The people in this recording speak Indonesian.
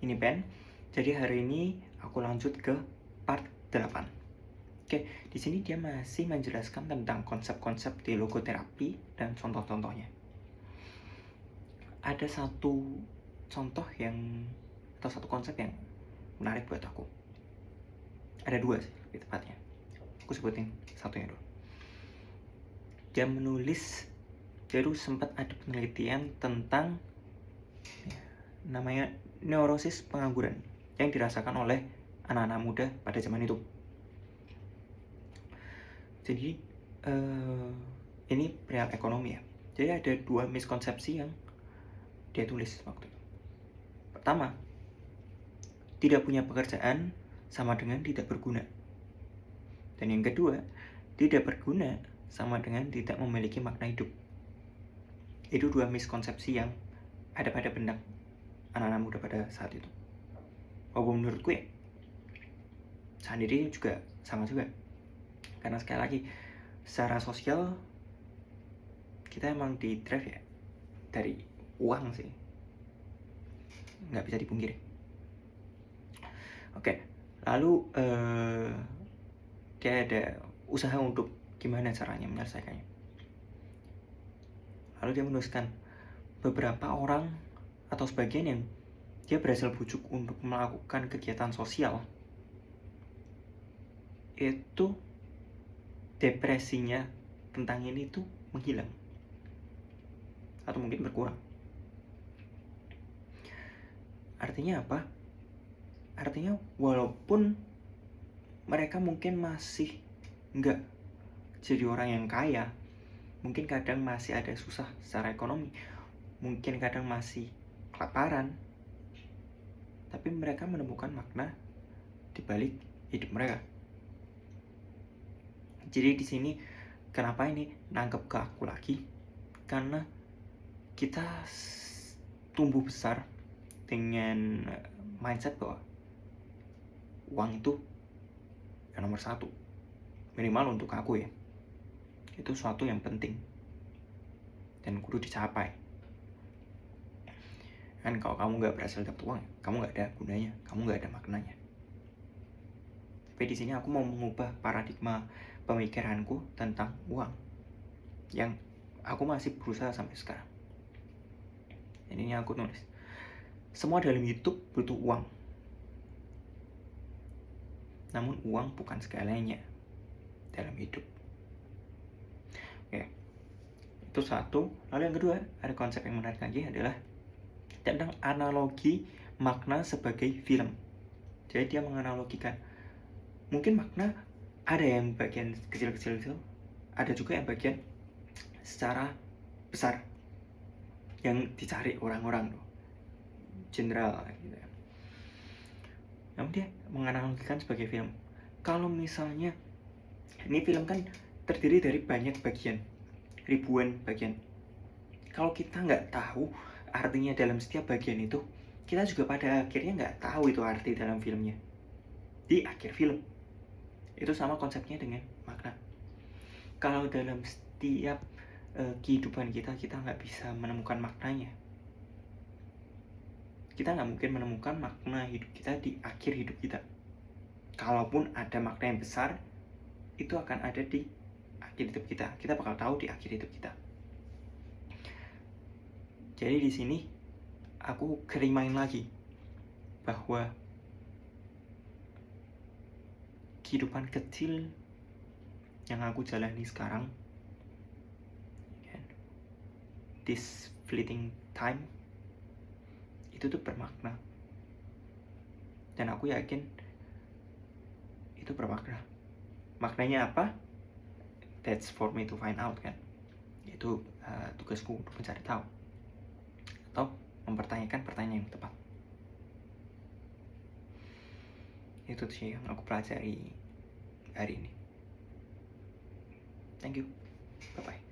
ini Ben. Jadi hari ini aku lanjut ke part 8. Oke, di sini dia masih menjelaskan tentang konsep-konsep di logoterapi dan contoh-contohnya. Ada satu contoh atau satu konsep yang menarik buat aku. Ada dua sih, lebih tepatnya. Aku sebutin satunya dulu. Dia dulu sempat ada penelitian tentang namanya neurosis pengangguran yang dirasakan oleh anak-anak muda pada zaman itu. Jadi ini perihal ekonomi ya. Jadi ada dua miskonsepsi yang dia tulis waktu itu. Pertama, tidak punya pekerjaan sama dengan tidak berguna. Dan yang kedua, tidak berguna sama dengan tidak memiliki makna hidup. Itu dua miskonsepsi yang ada pada benak anak-anak muda pada saat itu. Walaupun menurutku ya, sendiri juga sama juga. Karena sekali lagi, secara sosial kita emang di drive ya dari uang sih, nggak bisa dipungkiri. Oke, lalu dia ada usaha untuk gimana caranya menyelesaikannya. Lalu dia menuliskan beberapa orang atau sebagian yang dia berhasil bujuk untuk melakukan kegiatan sosial, itu depresinya tentang ini tuh menghilang atau mungkin berkurang. Artinya apa? Artinya walaupun mereka mungkin masih nggak jadi orang yang kaya, mungkin kadang masih ada susah secara ekonomi, mungkin kadang masih kelaparan, tapi mereka menemukan makna di balik hidup mereka. Jadi di sini kenapa ini nangkep ke aku lagi? Karena kita tumbuh besar dengan mindset bahwa uang itu yang nomor satu, minimal untuk aku ya. Itu suatu yang penting dan kudu dicapai. Kan kalau kamu nggak berhasil dapat uang, kamu nggak ada gunanya, kamu nggak ada maknanya. Tapi di sini aku mau mengubah paradigma pemikiranku tentang uang yang aku masih berusaha sampai sekarang. Ini yang aku nulis. Semua dalam hidup butuh uang. Namun uang bukan segalanya dalam hidup. Oke. Itu satu. Lalu yang kedua, ada konsep yang menarik lagi adalah tentang analogi makna sebagai film. Jadi dia menganalogikan, mungkin makna ada yang bagian kecil-kecil itu, ada juga yang bagian secara besar yang dicari orang-orang tuh, general gitu. Namun dia menganalogikan sebagai film. Kalau misalnya ini film kan terdiri dari banyak bagian, ribuan bagian. Kalau kita nggak tahu artinya dalam setiap bagian itu, kita juga pada akhirnya nggak tahu itu arti dalam filmnya. Di akhir film itu sama konsepnya dengan makna. Kalau dalam setiap kehidupan kita nggak bisa menemukan maknanya, kita nggak mungkin menemukan makna hidup kita di akhir hidup kita. Kalaupun ada makna yang besar, itu akan ada di akhir hidup kita. Kita bakal tahu di akhir hidup kita. Jadi di sini aku kerimain lagi bahwa kehidupan kecil yang aku jalani sekarang, this fleeting time, itu tuh bermakna. Dan aku yakin itu bermakna. Maknanya apa? That's for me to find out kan. Itu tugasku untuk mencari tahu atau mempertanyakan pertanyaan yang tepat. Itu sih yang aku pelajari hari ini. Thank you. Bye-bye.